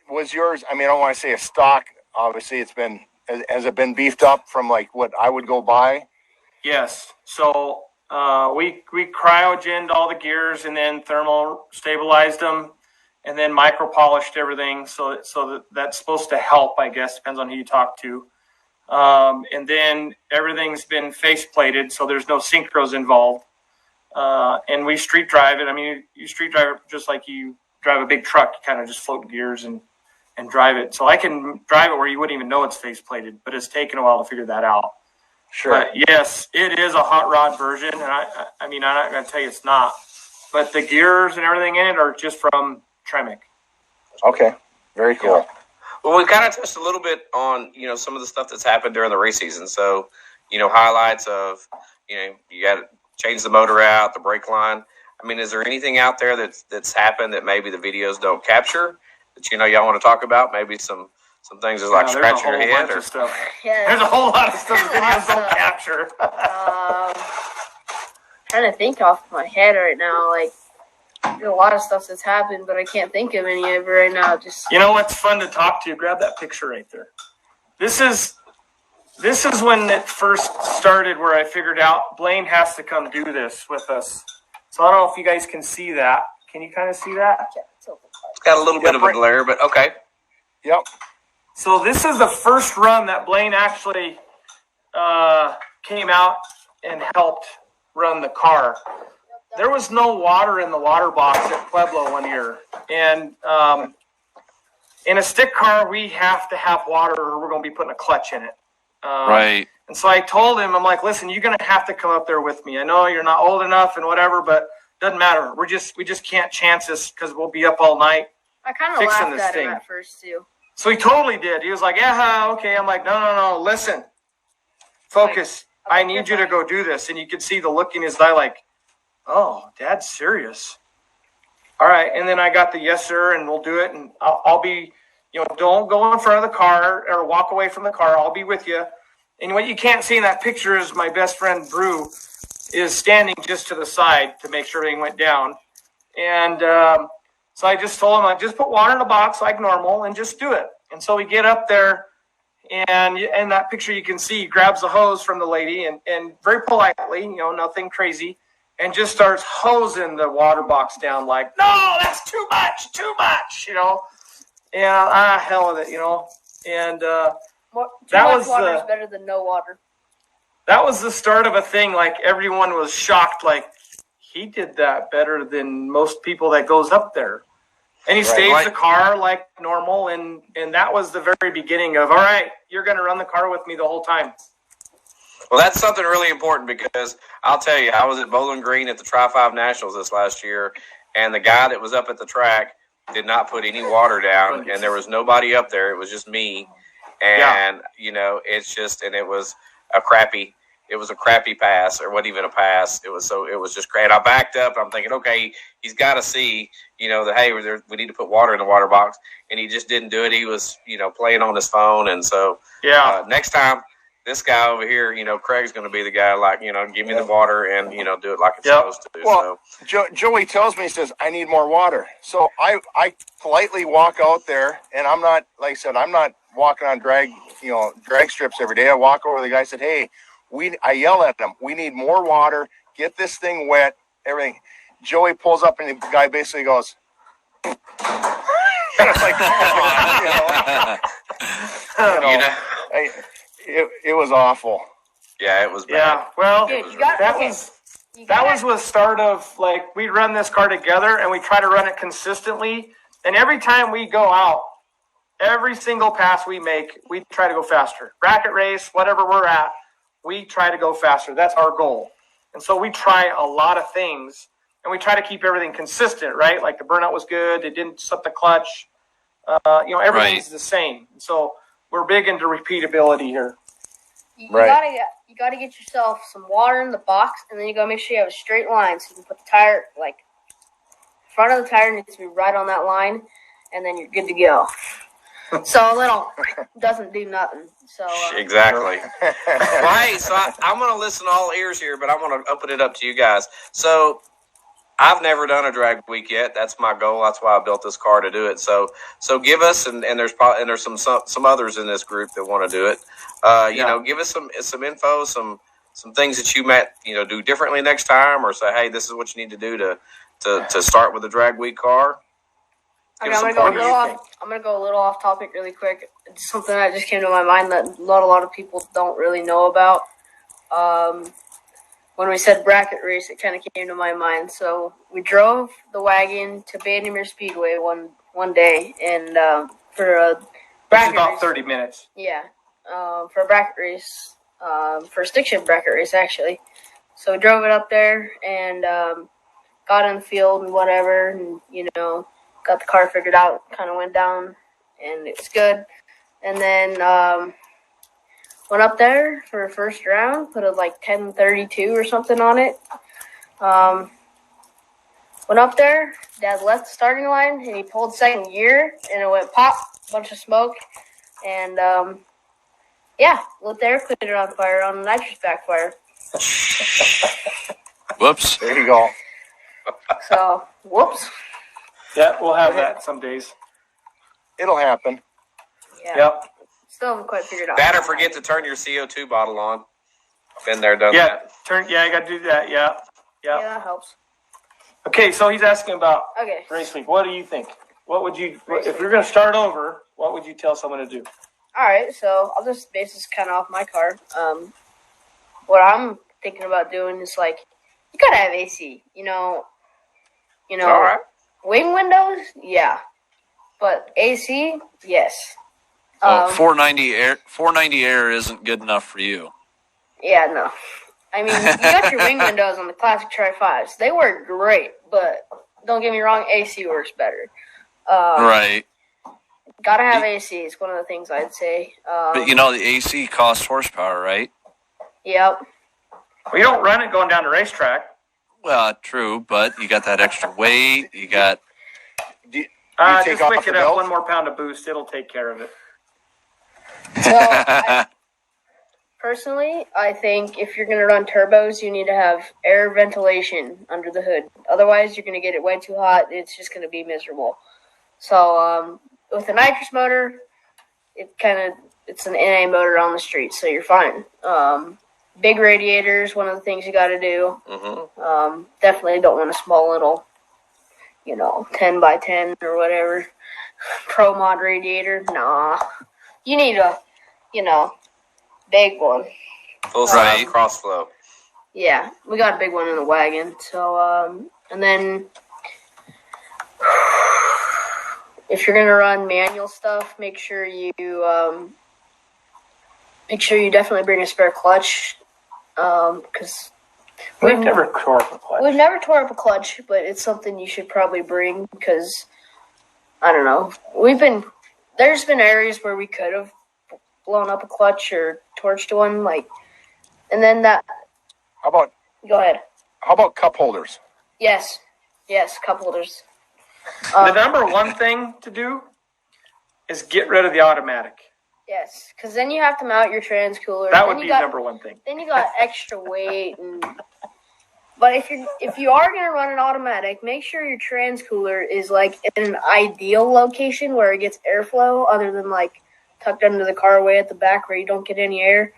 was yours, I mean, I don't want to say a stock. Obviously, has it been beefed up from like what I would go buy? Yes. So we cryogened all the gears and then thermal stabilized them and then micro polished everything. So that's supposed to help, I guess. Depends on who you talk to. And then everything's been face plated, so there's no synchros involved. And we street drive it. I mean, you street drive it just like you drive a big truck. You kind of just float gears and drive it. So I can drive it where you wouldn't even know it's face plated, but it's taken a while to figure that out. Sure. But yes, it is a hot rod version, and I mean, I'm not going to tell you it's not. But the gears and everything in it are just from Tremec. Okay, very cool. Yeah. Well, we kind of touched a little bit on, some of the stuff that's happened during the race season. So, highlights of, you got to change the motor out, the brake line. I mean, is there anything out there that's happened that maybe the videos don't capture that, y'all want to talk about? Maybe some things is like scratching your head or stuff. Yeah. There's a whole lot of stuff the videos don't capture. Trying to think off my head right now, like, there's a lot of stuff that's happened, but I can't think of any of it right now. Just what's fun to talk to? Grab that picture right there. This is when it first started, where I figured out Blayne has to come do this with us. So I don't know if you guys can see that. Can you kind of see that? It's got a little bit of a glare, but okay. Yep. So this is the first run that Blayne actually came out and helped run the car. There was no water in the water box at Pueblo one year. And in a stick car, we have to have water or we're going to be putting a clutch in it. Right. And so I told him, I'm like, listen, you're going to have to come up there with me. I know you're not old enough and whatever, but doesn't matter. We just can't chance this because we'll be up all night. I kind of laughed at him at first, too. So he totally did. He was like, yeah, okay. I'm like, no, listen. Focus. I need you to go do this. And you could see the look in his eye like, oh, Dad's serious. All right. And then I got the yes, sir, and we'll do it. And I'll be, don't go in front of the car or walk away from the car. I'll be with you. And what you can't see in that picture is my best friend, Brew, is standing just to the side to make sure everything went down. And so I just told him, I just put water in a box like normal and just do it. And so we get up there, and in that picture you can see he grabs the hose from the lady and very politely, nothing crazy, and just starts hosing the water box down like, no, that's too much, and hell with it, and that was water is better than no water. That was the start of a thing. Like everyone was shocked, like he did that better than most people that goes up there. And he staged the car like normal, and that was the very beginning of, all right, you're going to run the car with me the whole time. Well, that's something really important because I'll tell you, I was at Bowling Green at the Tri-5 Nationals this last year, and the guy that was up at the track did not put any water down, and there was nobody up there. It was just me, and, it's just, and it was a crappy pass, or wasn't even a pass. It was just great. I backed up. I'm thinking, okay, he's got to see, that, hey, we need to put water in the water box. And he just didn't do it. He was, playing on his phone. And so next time, this guy over here, Craig's going to be the guy, like, give me the water and, do it like it's supposed to. Well, so. Joey tells me, he says, I need more water. So I politely walk out there, and I'm not, like I said, I'm not walking on drag strips every day. I walk over to the guy and said, hey, I yell at them, we need more water, get this thing wet, everything. Joey pulls up and the guy basically goes, and it's like, it was awful. Yeah, it was bad. Yeah, well, Dude, that was the start of, like, we run this car together and we try to run it consistently. And every time we go out, every single pass we make, we try to go faster. Bracket race, whatever we're at, we try to go faster. That's our goal. And so we try a lot of things, and we try to keep everything consistent, right? Like the burnout was good. It didn't slip the clutch. Everything's the same. So we're big into repeatability here. You gotta get yourself some water in the box, and then you gotta make sure you have a straight line so you can put the tire, like, front of the tire needs to be right on that line, and then you're good to go. So little doesn't do nothing. So exactly. Right. So I'm going to listen all ears here, but I'm going to open it up to you guys. So I've never done a drag week yet. That's my goal. That's why I built this car to do it. So give us, and there's some others in this group that want to do it. Give us some info, some things that you might do differently next time, or say, hey, this is what you need to do to start with a drag week car. Okay, I'm gonna go a little off topic really quick. It's something that just came to my mind that not a lot of people don't really know about. When we said bracket race, it kind of came to my mind. So we drove the wagon to Bandimere Speedway one day, and for a bracket about race, 30 minutes. Yeah, for a bracket race, for a stick shift bracket race actually. So we drove it up there and got in the field and whatever, and got the car figured out. Kind of went down, and it was good. And then went up there for a first round, put a 1032 or something on it. Went up there, Dad left the starting line, and he pulled second gear, and it went pop, bunch of smoke, and lit the air cleaner on fire on the nitrous backfire. Whoops. There you go. So, whoops. Yeah, we'll have that some days. It'll happen. Yeah. Yep. Still haven't quite figured out. That or forget to turn your CO2 bottle on. Been there, done that. I got to do that. Yeah. Yeah, that helps. Okay, so he's asking about Okay. race week. What do you think? What would you, if you're going to start over, what would you tell someone to do? All right, so I'll just base this kind of off my car. What I'm thinking about doing is you gotta have AC. All right. Wing windows, yeah, but AC, yes. 490 air isn't good enough for you. Yeah, no. I mean, you got your wing windows on the classic Tri-5s. They work great, but don't get me wrong, AC works better. Right. Gotta have AC is one of the things I'd say. But the AC costs horsepower, right? Yep. Well, you don't run it going down the racetrack. Well, true, but you got that extra weight. You got. Take just off wick the it up belt? 1 more pound of boost. It'll take care of it. Well, personally, I think if you're going to run turbos, you need to have air ventilation under the hood. Otherwise, you're going to get it way too hot. It's just going to be miserable. So, with a nitrous motor, it's an NA motor on the street, so you're fine. Big radiators, one of the things you got to do. Mm-hmm. Definitely don't want a small little, 10 by 10 or whatever. Pro mod radiator. Nah. You need a, big one. Full size cross flow. Yeah, we got a big one in the wagon. So, and then if you're gonna run manual stuff, make sure you definitely bring a spare clutch. Because we've never tore up a clutch. We've never tore up a clutch, but it's something you should probably bring because I don't know. There's been areas where we could have blown up a clutch or torched one, and then that. Go ahead. How about cup holders? Yes, cup holders. The number one thing to do is get rid of the automatic. Yes, because then you have to mount your trans cooler. That would be the number one thing. Then you got extra weight, but if you are gonna run an automatic, make sure your trans cooler is in an ideal location where it gets airflow, other than tucked under the car way at the back where you don't get any air.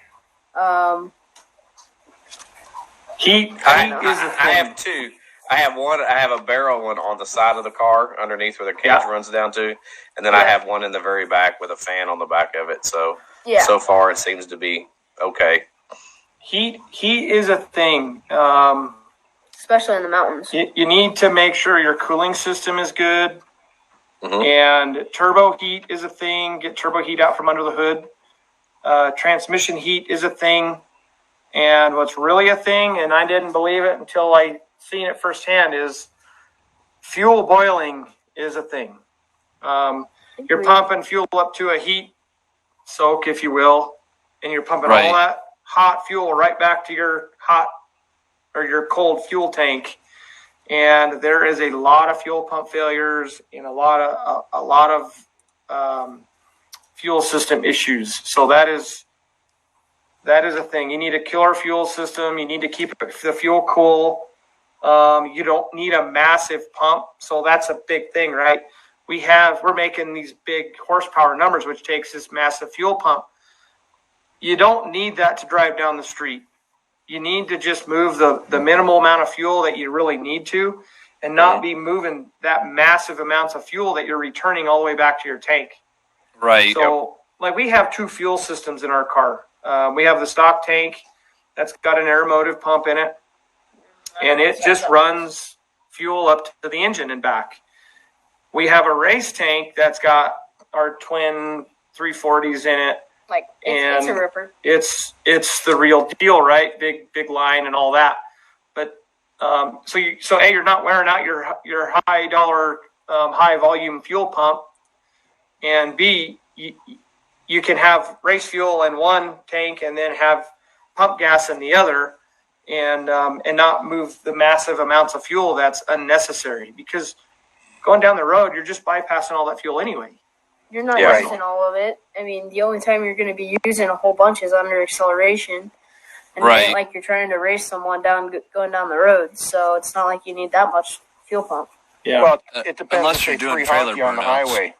Heat is a thing. I have two. I have one. I have a barrel one on the side of the car underneath where the cage runs down to, and then I have one in the very back with a fan on the back of it. So so far it seems to be okay. Heat is a thing. Especially in the mountains. You need to make sure your cooling system is good. Mm-hmm. And turbo heat is a thing. Get turbo heat out from under the hood. Transmission heat is a thing. And what's really a thing, and I didn't believe it until I seen it firsthand, is fuel boiling is a thing. you're pumping fuel up to a heat soak, if you will, and you're pumping Right. all that hot fuel right back to your hot or your cold fuel tank. And there is a lot of fuel pump failures and a lot of fuel system issues. So that is a thing. You need a killer fuel system. You need to keep the fuel cool. You don't need a massive pump. So that's a big thing, right? We're making these big horsepower numbers, which takes this massive fuel pump. You don't need that to drive down the street. You need to just move the minimal amount of fuel that you really need to, and not be moving that massive amounts of fuel that you're returning all the way back to your tank. Right. So, like, we have two fuel systems in our car. We have the stock tank that's got an air motive pump in it, and it just runs fuel up to the engine and back. We have a race tank that's got our twin 340s in it. Like, it's a ripper. It's the real deal, right? Big line and all that. But so A, you're not wearing out your high dollar high volume fuel pump, and B, you can have race fuel in one tank and then have pump gas in the other, and not move the massive amounts of fuel that's unnecessary, because going down the road, you're just bypassing all that fuel anyway. You're not using all of it. I mean, the only time you're going to be using a whole bunch is under acceleration. And Right. then, like, you're trying to race someone going down the road. So it's not like you need that much fuel pump. Yeah. Well, it depends Unless if you're they doing free trailer honky on the burnouts. highway.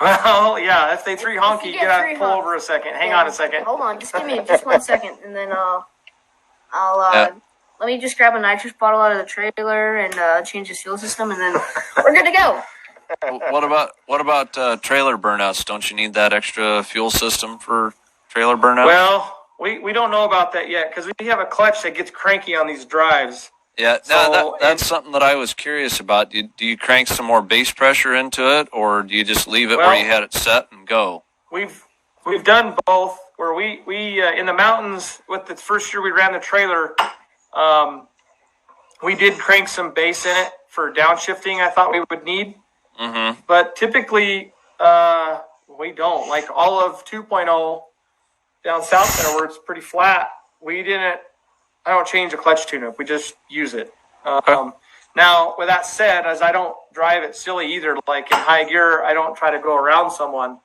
Well, yeah, if they three honky, you you get gotta three pull honk- over a second. Hang Yeah. on a second. Hold on. Just give me just 1 second. And then I'll let me just grab a nitrous bottle out of the trailer and change the fuel system. And then we're good to go. What about trailer burnouts? Don't you need that extra fuel system for trailer burnouts? Well, we don't know about that yet, because we have a clutch that gets cranky on these drives. Yeah, that's something that I was curious about. Do you crank some more base pressure into it, or do you just leave it where you had it set and go? We've done both. Where we in the mountains with the first year we ran the trailer, we did crank some base in it for downshifting. I thought we would need, but typically we don't. Like all of 2.0 down south center where it's pretty flat, I don't change the clutch tune-up. We just use it. Now, with that said, as I don't drive it silly either, like in high gear, I don't try to go around someone.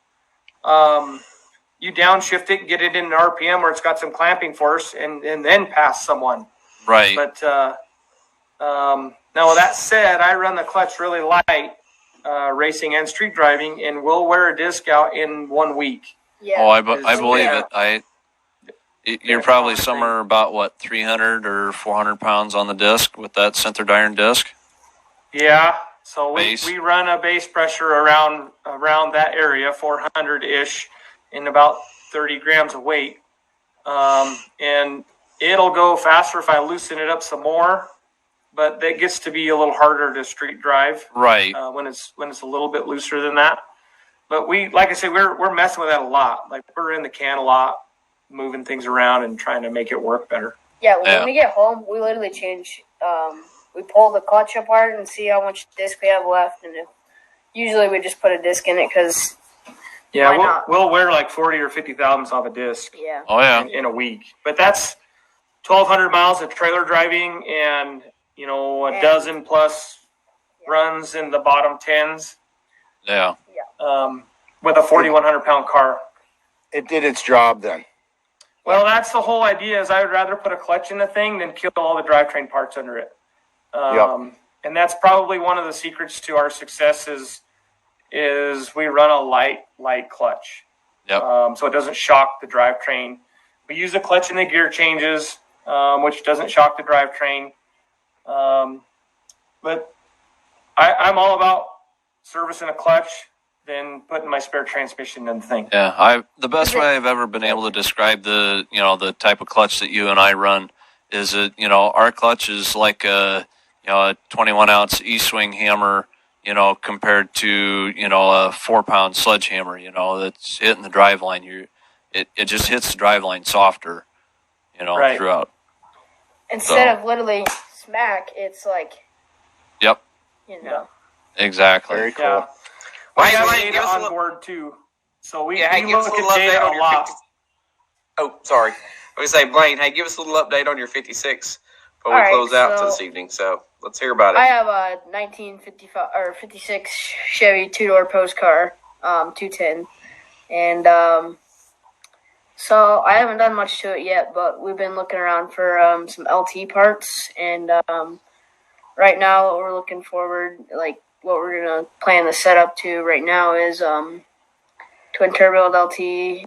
You downshift it, get it in an RPM where it's got some clamping force, and then pass someone. Right. But now, with that said, I run the clutch really light, racing and street driving, and we'll wear a disc out in 1 week. Yeah. Oh, I believe it. You're probably somewhere about 300 or 400 pounds on the disc with that sintered iron disc. Yeah. So Base. we run a base pressure around that area, 400-ish, in about 30 grams of weight. And it'll go faster if I loosen it up some more, but that gets to be a little harder to street drive. Right. When it's a little bit looser than that. But like I said, we're messing with that a lot. Like, we're in the can a lot, moving things around and trying to make it work better. Yeah, when we get home, we literally change. We pull the clutch apart and see how much disc we have left, and usually we just put a disc in it because. Yeah, we'll wear like 40 or 50 thousandths off a disc. Yeah. Oh yeah. In a week, but that's 1,200 miles of trailer driving, and a dozen plus runs in the bottom tens. Yeah. With a 4,100 pound car. It did its job then. Well, that's the whole idea. Is I would rather put a clutch in the thing than kill all the drivetrain parts under it. And that's probably one of the secrets to our success is we run a light clutch. Yep. So it doesn't shock the drivetrain. We use a clutch in the gear changes, which doesn't shock the drivetrain. But I'm all about servicing a clutch than putting my spare transmission in the thing. Yeah, the best way I've ever been able to describe the type of clutch that you and I run is that our clutch is like a 21 ounce E-swing hammer, compared to a 4-pound sledgehammer, that's hitting the driveline. It just hits the driveline softer, Right. throughout. Instead of literally smack, it's like. Yep. Yeah. Exactly. Very cool. Yeah. We have data on board too, so we look at data a lot. Oh, sorry. I was going to say, Blayne, hey, give us a little update on your 56 before we close out this evening. So let's hear about it. I have a 1955 or 56 Chevy 2-door post car, 210, and so I haven't done much to it yet, but we've been looking around for some LT parts, and right now what we're looking forward, like what we're gonna plan the setup to right now is twin turbo LT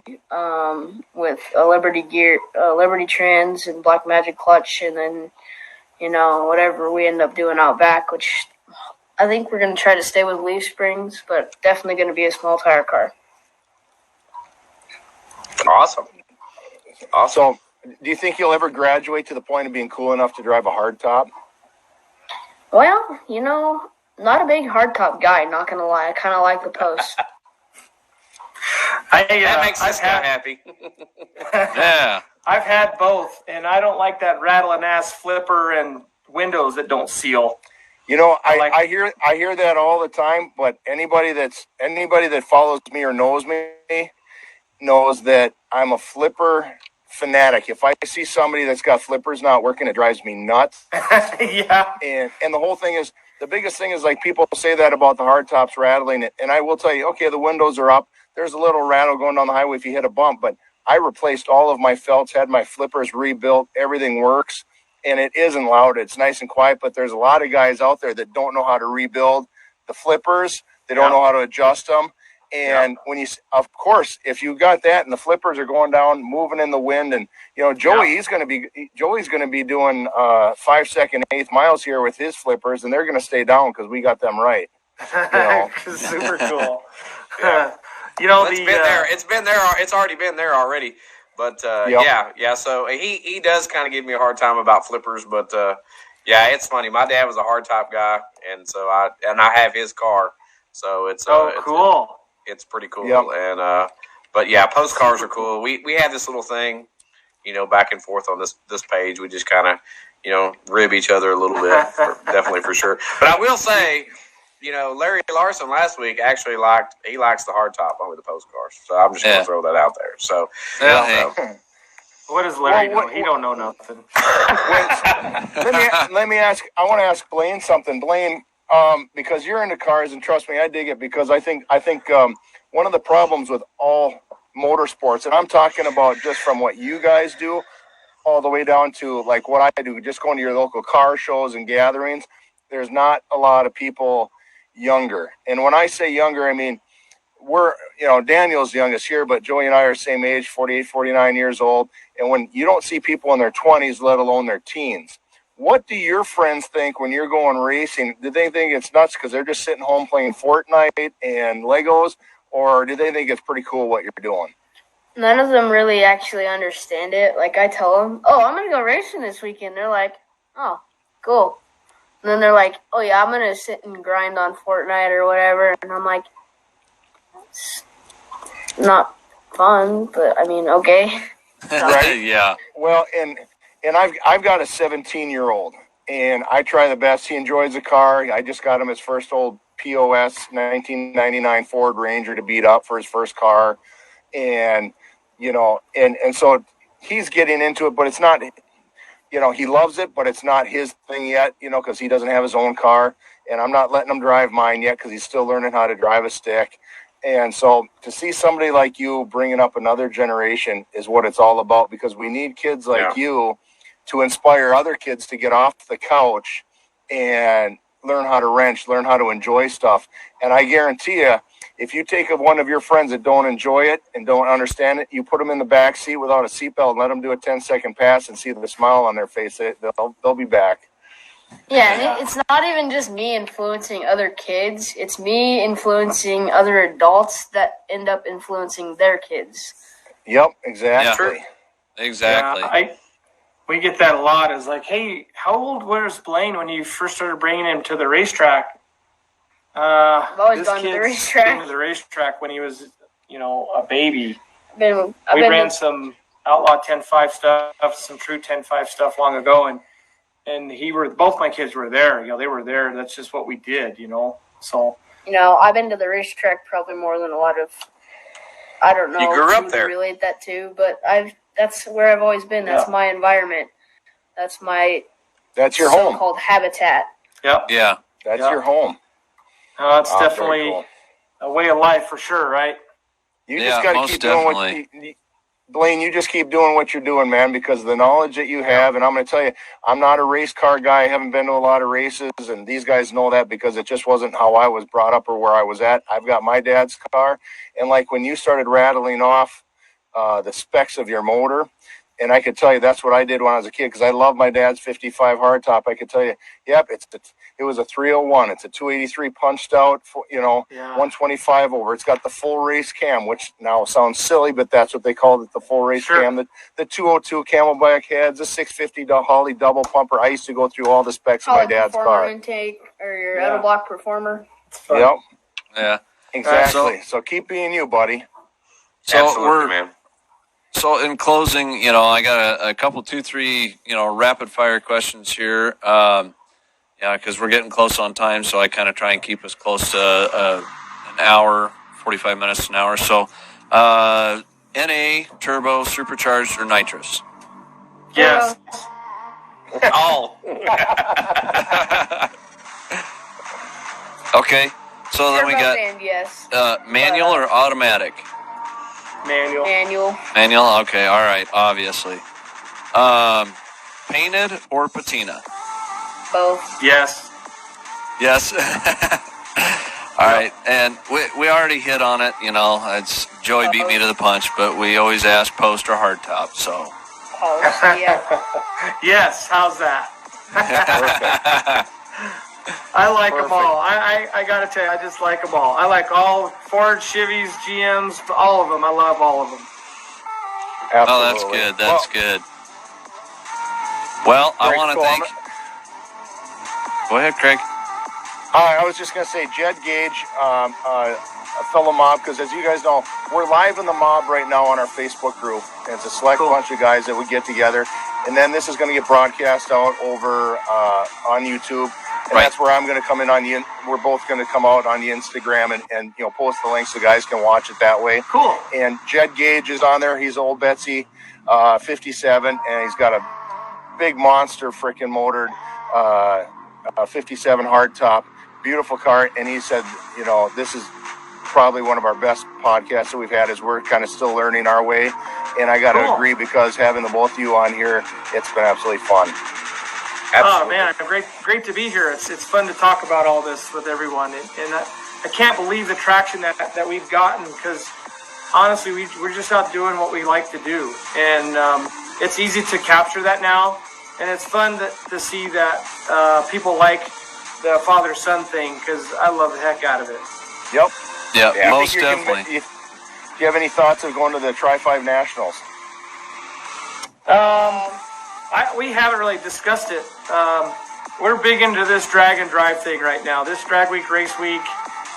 with a Liberty gear, Liberty trans and Black Magic clutch, and then whatever we end up doing out back, which I think we're gonna try to stay with leaf springs, but definitely gonna be a small tire car. Awesome. So, do you think you'll ever graduate to the point of being cool enough to drive a hardtop? Well, not a big hardtop guy, not gonna lie. I kind of like the post. That makes this guy happy. Yeah. I've had both, and I don't like that rattling ass flipper and windows that don't seal. I hear that all the time, but anybody that follows me or knows me knows that I'm a flipper fanatic. If I see somebody that's got flippers not working, it drives me nuts. Yeah. And the whole thing is, the biggest thing is, like, people say that about the hardtops rattling it, and I will tell you, okay, the windows are up. There's a little rattle going down the highway if you hit a bump, but I replaced all of my felts, had my flippers rebuilt, everything works, and it isn't loud. It's nice and quiet, but there's a lot of guys out there that don't know how to rebuild the flippers. They don't know how to adjust them. And when of course, if you got that and the flippers are going down, moving in the wind, and Joey's going to be doing 5-second eighth miles here with his flippers, and they're going to stay down because we got them right. Super cool. Yeah. It's been there. It's already been there already. But yeah. So he does kind of give me a hard time about flippers, but yeah, it's funny. My dad was a hardtop guy, and so I have his car, so it's cool. It's pretty cool. Yep. And but yeah, post cars are cool. We have this little thing, back and forth on this page. We just kind of rib each other a little bit, definitely for sure. But I will say, Larry Larson last week actually likes the hardtop over the post cars. So I'm just going to throw that out there. So, what does Larry know? He don't know nothing. Let me ask. I want to ask Blayne something. Blayne, because you're into cars, and trust me, I dig it, because I think one of the problems with all motorsports, and I'm talking about just from what you guys do all the way down to like what I do, just going to your local car shows and gatherings, there's not a lot of people younger. And when I say younger, I mean, we're, Daniel's the youngest here, but Joey and I are the same age, 48, 49 years old. And when you don't see people in their 20s, let alone their teens, what do your friends think when you're going racing? Do they think it's nuts because they're just sitting home playing Fortnite and Legos? Or do they think it's pretty cool what you're doing? None of them really actually understand it. Like, I tell them, I'm going to go racing this weekend. They're like, oh, cool. And then they're like, oh, yeah, I'm going to sit and grind on Fortnite or whatever. And I'm like, it's not fun, but, I mean, okay. Right? Yeah. Well, and I've got a 17-year-old, and I try the best. He enjoys the car. I just got him his first old POS 1999 Ford Ranger to beat up for his first car. And, and so he's getting into it, but it's not, he loves it, but it's not his thing yet, because he doesn't have his own car. And I'm not letting him drive mine yet because he's still learning how to drive a stick. And so to see somebody like you bringing up another generation is what it's all about, because we need kids like you to inspire other kids to get off the couch and learn how to wrench, learn how to enjoy stuff. And I guarantee you, if you take one of your friends that don't enjoy it and don't understand it, you put them in the back seat without a seatbelt and let them do a 10-second pass and see the smile on their face, they'll be back. Yeah, and it's not even just me influencing other kids. It's me influencing other adults that end up influencing their kids. Yep, exactly. Yeah, exactly. Yeah, we get that a lot. It's like, hey, how old was Blayne when you first started bringing him to the racetrack? I've always gone to the racetrack. Been to the racetrack when he was, a baby. We ran some outlaw 10.5 stuff, some true 10.5 stuff long ago, and both my kids were there. They were there. That's just what we did, So I've been to the racetrack probably more than a lot of, I don't know You grew up who there. to relate that to, but that's where I've always been. That's my environment. That's your home. So-called habitat. Yep. Yeah. That's your home. It's Very definitely cool. a way of life for sure, right? You just got to most keep doing Blayne, you just keep doing what you're doing, man, because of the knowledge that you have. And I'm going to tell you, I'm not a race car guy. I haven't been to a lot of races, and these guys know that because it just wasn't how I was brought up or where I was at. I've got my dad's car, and like when you started rattling off the specs of your motor, and I could tell you that's what I did when I was a kid because I love my dad's 55 hardtop. I could tell you, yep, it was a 301. It's a 283 punched out, 125 over. It's got the full race cam, which now sounds silly, but that's what they called it, the full race cam. The 202 Camelback heads, the 650 Holly double pumper. I used to go through all the specs of my dad's car. Intake or your out of block performer. Yep. Yeah. Exactly. So keep being you, buddy. So Absolutely, man. So in closing, I got a couple, 2, 3, rapid fire questions here. Because we're getting close on time, so I kind of try and keep us close to an hour, 45 minutes, an hour. So, NA, turbo, supercharged, or nitrous? Yes. All. Okay. So then we got yes. manual or automatic? Manual. Manual. Okay. All right. Obviously. Painted or patina? Both. Yes. Yes. All right. And we already hit on it. It's Joey beat me to the punch, but we always ask post or hardtop. So. Post. Yeah. Yes. How's that? I like them all. I got to tell you, I just like them all. I like all Ford, Chevys, GMs, all of them. I love all of them. Absolutely. Oh, that's good. That's good. Well, I want to thank. Go ahead, Craig. I was just going to say, Jed Gage, a fellow mob, because as you guys know, we're live in the mob right now on our Facebook group. And it's a select bunch of guys that we get together. And then this is going to get broadcast out over on YouTube. And that's where I'm going to come in on we're both going to come out on the Instagram and post the links so guys can watch it that way. Cool. And Jed Gage is on there. He's old Betsy, 57, and he's got a big monster freaking motored 57 hardtop, beautiful car. And he said, this is probably one of our best podcasts that we've had as we're kind of still learning our way. And I got to agree because having the both of you on here, it's been absolutely fun. Absolutely. Oh man, great to be here. It's fun to talk about all this with everyone, and I can't believe the traction that we've gotten because honestly, we're just out doing what we like to do, and it's easy to capture that now, and it's fun to see that people like the father-son thing because I love the heck out of it. Yep. Yeah, most definitely. Do you have any thoughts of going to the Tri-5 Nationals? We haven't really discussed it. We're big into this drag and drive thing right now. This drag week, race week,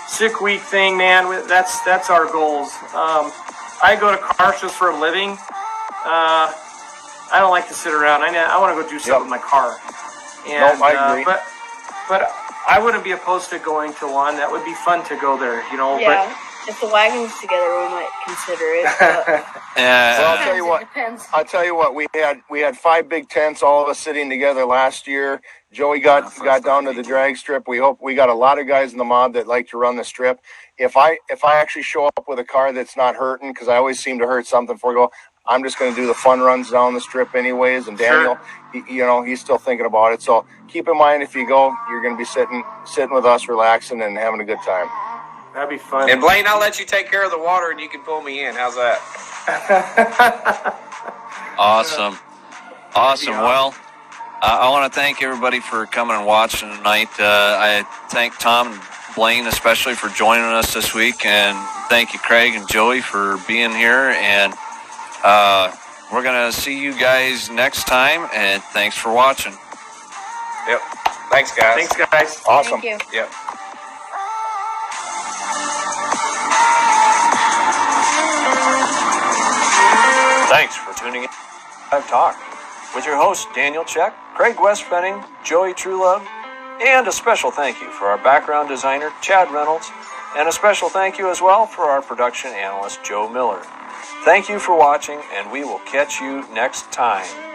sick week thing, man. That's our goals. I go to car shows for a living. I don't like to sit around. I want to go do something with my car. And, I agree. But I wouldn't be opposed to going to one. That would be fun to go there, Yeah. But, if the wagon's together, we might consider it. Well, I'll tell you what. We had 5 big tents, all of us sitting together last year. Joey got down to the drag strip. We got a lot of guys in the mob that like to run the strip. If I actually show up with a car that's not hurting, because I always seem to hurt something before I go, I'm just going to do the fun runs down the strip anyways. And Daniel, he's still thinking about it. So keep in mind, if you go, you're going to be sitting with us, relaxing and having a good time. That'd be fun. And Blayne, I'll let you take care of the water and you can pull me in. How's that? Awesome. Well, I want to thank everybody for coming and watching tonight. I thank Tom and Blayne especially for joining us this week. And thank you, Craig and Joey, for being here. And we're going to see you guys next time. And thanks for watching. Yep. Thanks, guys. Awesome. Thank you. Yep. Thanks for tuning in to Talk with your hosts Daniel Check, Craig Westbenning, Joey Truelove, And a special thank you for our background designer, Chad Reynolds, and a special thank you as well for our production analyst, Joe Miller. Thank you for watching, and we will catch you next time.